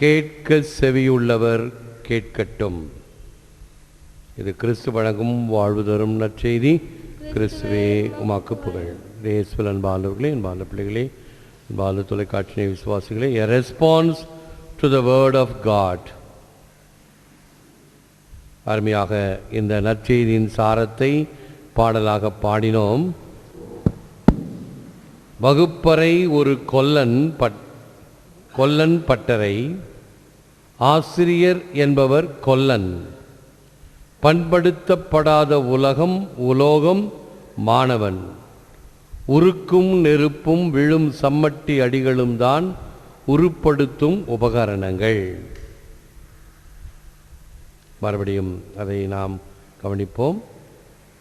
கேட்க செவியுள்ளவர் கேட்கட்டும். இது கிறிஸ்து வழங்கும் வாழ்வு தரும் நற்செய்தி. கிறிஸ்துவே உமாக்கு புகழ். இயேசுவில் அன்பானவர்களே, அன்பான பிள்ளைகளே, அன்பான தொலைக்காட்சி விசுவாசிகளே, a response to the word of God. அருமையாக இந்த நற்செய்தியின் சாரத்தை பாடலாக பாடினோம். வகுப்பறை ஒரு கொல்லன் பட்டறை, ஆசிரியர் என்பவர் கொல்லன். பண்படுத்தப்படாத உலோகம் மாணவன். உருக்கும் நெருப்பும் விழும் சம்மட்டி அடிகளும் தான் உருப்படுத்தும் உபகரணங்கள். மறுபடியும் அதை நாம் கவனிப்போம்.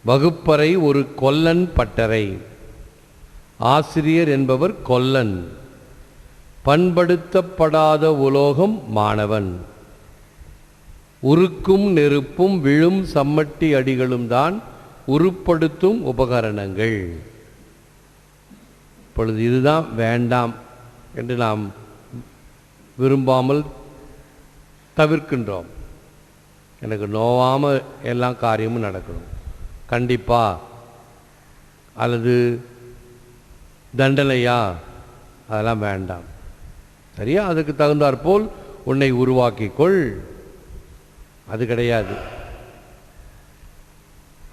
வகுப்பறை ஒரு கொல்லன் பட்டறை, ஆசிரியர் என்பவர் கொல்லன். பண்படுத்தப்படாத உலோகம் மாணவன். உருக்கும் நெருப்பும் விழும் சம்மட்டி அடிகளும் தான் உருப்படுத்தும் உபகரணங்கள். இப்பொழுது இதுதான் வேண்டாம் என்று நாம் விரும்பாமல் தவிர்க்கின்றோம். எனக்கு நோவாமல் எல்லா காரியமும் நடக்கணும் கண்டிப்பா, அல்லது தண்டனையா, அதெல்லாம் வேண்டாம். சரியா? அதுக்கு தகுந்தாற்போல் உன்னை உருவாக்கிக்கொள், அது கிடையாது.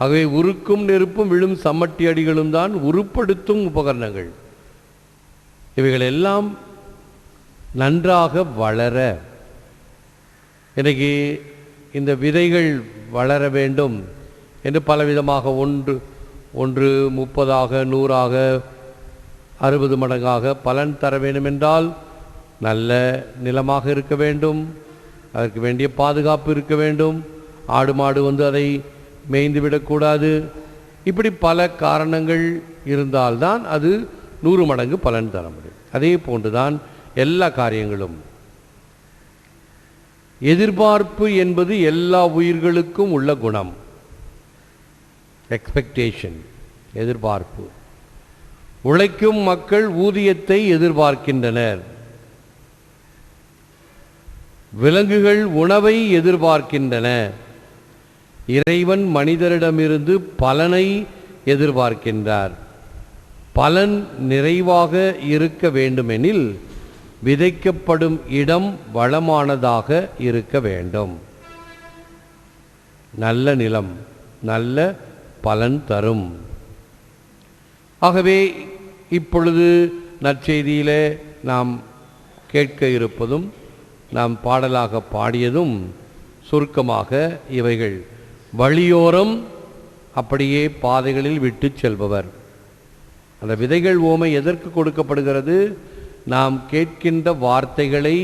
ஆகவே உருக்கும் நெருப்பும் விழும் சம்மட்டி அடிகளும் தான் உருப்படுத்தும் உபகரணங்கள். இவைகள் எல்லாம் நன்றாக வளர, இன்றைக்கு இந்த விதைகள் வளர வேண்டும் என்று பலவிதமாக ஒன்று 30ஆக 100ஆக 60 மடங்காக பலன் தர வேண்டும் என்றால் நல்ல நிலமாக இருக்க வேண்டும், அதற்கு வேண்டிய பாதுகாப்பு இருக்க வேண்டும், ஆடு மாடு வந்து அதை மேய்ந்து விடக்கூடாது. இப்படி பல காரணங்கள் இருந்தால்தான் அது 100 மடங்கு பலன் தர முடியும். அதே போன்றுதான் எல்லா காரியங்களும். எதிர்பார்ப்பு என்பது எல்லா உயிர்களுக்கும் உள்ள குணம். எக்ஸ்பெக்டேஷன், எதிர்பார்ப்பு. உழைக்கும் மக்கள் ஊதியத்தை எதிர்பார்க்கின்றனர். விலங்குகள் உணவை எதிர்பார்க்கின்றன. இறைவன் மனிதரிடமிருந்து பலனை எதிர்பார்க்கின்றார். பலன் நிறைவாக இருக்க வேண்டுமெனில் விதைக்கப்படும் இடம் வளமானதாக இருக்க வேண்டும். நல்ல நிலம் நல்ல பலன் தரும். ஆகவே இப்பொழுது நற்செய்தியிலே நாம் கேட்க இருப்பதும் நாம் பாடலாக பாடியதும் சுருக்கமாக இவைகள். வழியோரம் அப்படியே பாதைகளில் விட்டு செல்பவர். அந்த விதைகள் ஓமை எதற்கு கொடுக்கப்படுகிறது? நாம் கேட்கின்ற வார்த்தைகளை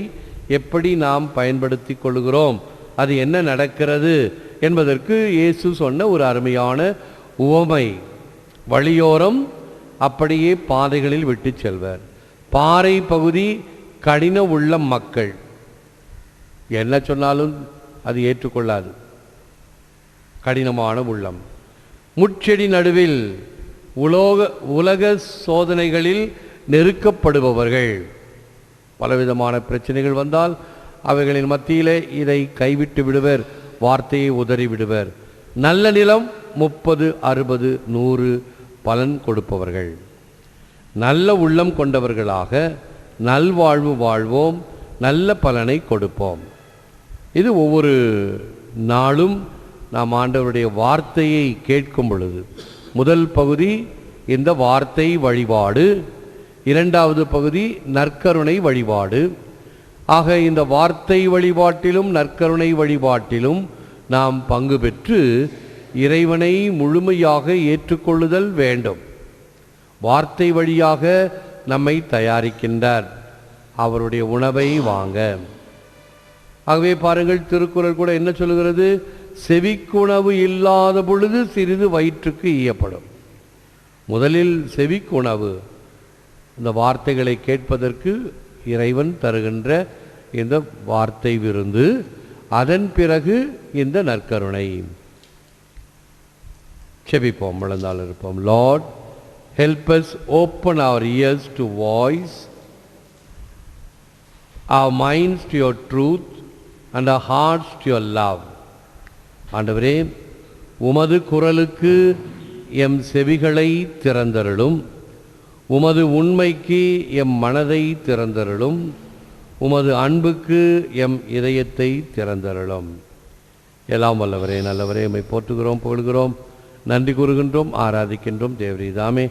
எப்படி நாம் பயன்படுத்தி கொள்கிறோம், அது என்ன நடக்கிறது என்பதற்கு இயேசு சொன்ன ஒரு அருமையான உவமை. வழியோரம் அப்படியே பாதைகளில் விட்டு செல்வர். பாறை பகுதி கடின உள்ள மக்கள், என்ன சொன்னாலும் அது ஏற்றுக்கொள்ளாது, கடினமான உள்ளம். முட்செடி நடுவில் உலக சோதனைகளில் நெருக்கப்படுபவர்கள். பலவிதமான பிரச்சனைகள் வந்தால் அவைகளின் மத்தியிலே இதை கைவிட்டு விடுவர், வார்த்தையை உதறி விடுவர். நல்ல நிலம் 30, 60, 100 பலன் கொடுப்பவர்கள். நல்ல உள்ளம் கொண்டவர்களாக நல்வாழ்வு வாழ்வோம், நல்ல பலனை கொடுப்போம். இது ஒவ்வொரு நாளும் நாம் ஆண்டவருடைய வார்த்தையை கேட்கும் பொழுது, முதல் பகுதி இந்த வார்த்தை வழிபாடு, இரண்டாவது பகுதி நற்கருணை வழிபாடு. ஆக இந்த வார்த்தை வழிபாட்டிலும் நற்கருணை வழிபாட்டிலும் நாம் பங்கு பெற்று இறைவனை முழுமையாக ஏற்றுக்கொள்ளுதல் வேண்டும். வார்த்தை வழியாக நம்மை தயாரிக்கின்றார், அவருடைய உணவை வாங்க. ஆகவே பாருங்கள், திருக்குறள் கூட என்ன சொல்லுகிறது? செவிக்குணவு இல்லாத பொழுது சிறிது வயிற்றுக்கு ஈயப்படும். முதலில் செவிக்குணவு, இந்த வார்த்தைகளை கேட்பதற்கு இறைவன் தருகின்ற இந்த வார்த்தை விருந்து, அதன் பிறகு இந்த நற்கருணை. செபிப்போம், விழுந்தால் இருப்போம். Lord, help us open our ears to voice our minds to your truth and our hearts to your love. ஆண்டவரே, உமது குரலுக்கு எம் செவிகளை திறந்தருளும், உமது உண்மைக்கு எம் மனதை திறந்தருளும், உமது அன்புக்கு எம் இதயத்தை திறந்தருளும். எல்லாம் வல்லவரே, நல்லவரே, எம்மை போற்றுகிறோம், புகழ்கிறோம், நன்றி கூறுகின்றோம், ஆராதிக்கின்றோம். தேவரீதாமே,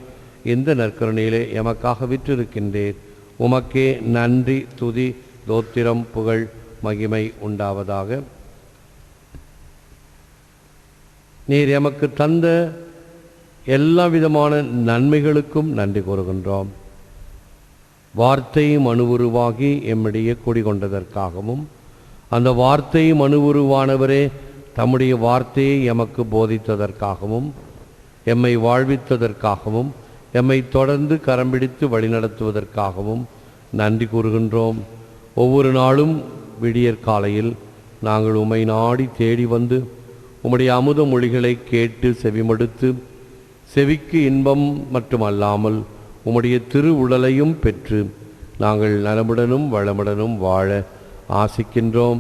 இந்த நற்கருணையிலே எமக்காக விற்றிருக்கின்றேன். உமக்கே நன்றி, துதி, தோத்திரம், புகழ், மகிமை உண்டாவதாக. நீர் எமக்கு தந்த எல்லா விதமான நன்மைகளுக்கும் நன்றி கூறுகின்றோம். வார்த்தை மனுவுருவாகி எம்மிடையே குடிகொண்டதற்காகவும், அந்த வார்த்தை மனுவுருவானவரே தம்முடைய வார்த்தையை எமக்கு போதித்ததற்காகவும், எம்மை வாழ்வித்ததற்காகவும், எம்மை தொடர்ந்து கரம் பிடித்து வழிநடத்துவதற்காகவும் நன்றி கூறுகின்றோம். ஒவ்வொரு நாளும் விடியற் காலையில் நாங்கள் உம்மை நாடி தேடி வந்து உம்முடைய அமுத மொழிகளை கேட்டு செவிமடுத்து, செவிக்கு இன்பம் மட்டுமல்லாமல் உம்முடைய திரு உடலையும் பெற்று நாங்கள் நலமுடனும் வளமுடனும் வாழ ஆசிக்கின்றோம்.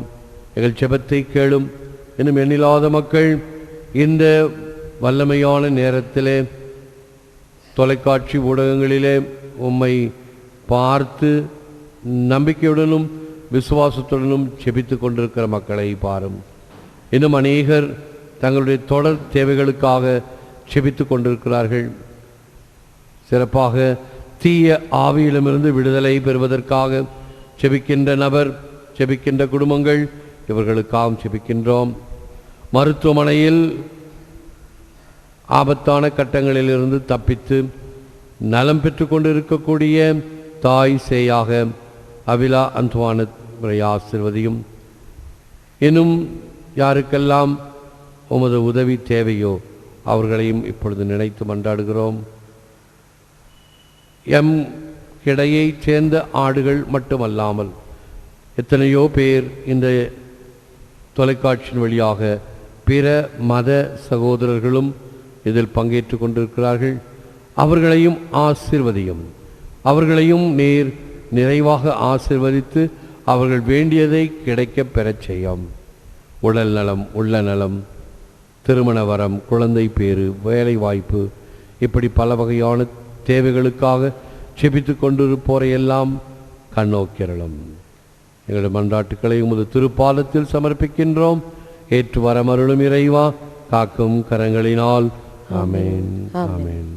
எங்கள் ஜெபத்தை கேளும். இன்னும் எண்ணில்லாத மக்கள் இந்த வல்லமையான நேரத்திலே தொலைக்காட்சி ஊடகங்களிலே உம்மை பார்த்து நம்பிக்கையுடனும் விசுவாசத்துடனும் ஜெபித்து கொண்டிருக்கிற மக்களை பாரும். இன்னும் அநேகர் தங்களுடைய தொடர் தேவைகளுக்காக ஜெபித்து கொண்டிருக்கிறார்கள். சிறப்பாக தீய ஆவியிடமிருந்து விடுதலை பெறுவதற்காக ஜெபிக்கின்ற நபர், ஜெபிக்கின்ற குடும்பங்கள், இவர்களுக்காகவும் ஜெபிக்கின்றோம். மருத்துவமனையில் ஆபத்தான கட்டங்களிலிருந்து தப்பித்து நலம் பெற்று கொண்டு இருக்கக்கூடிய தாய் சேயாக அவிலா அந்துவானை ஆசீர்வதியும். இன்னும் யாருக்கெல்லாம் உமது உதவி தேவையோ அவர்களையும் இப்பொழுது நினைத்து மன்றாடுகிறோம். எம் கிடையைச் சேர்ந்த ஆடுகள் மட்டுமல்லாமல் எத்தனையோ பேர் இந்த தொலைக்காட்சியின் வழியாக பிற மத சகோதரர்களும் இதில் பங்கேற்று கொண்டிருக்கிறார்கள். அவர்களையும் ஆசீர்வதியும். அவர்களையும் நீர் நிறைவாக ஆசீர்வதித்து அவர்கள் வேண்டியதை கிடைக்க பெறச் செய்யும். உடல் நலம், உள்ள நலம், திருமண வரம், குழந்தை பேறு, வேலை வாய்ப்பு, இப்படி பல வகையான தேவைகளுக்காக செபித்து கொண்டிருப்போரையெல்லாம் கண்ணோக்கிறளும். எங்களுடைய மன்றாட்டுக்களை உமது திருப்பாதத்தில் சமர்ப்பிக்கின்றோம். ஏற்று வரமருளும் இறைவா, காக்கும் கரங்களினால். ஆமென், ஆமென்.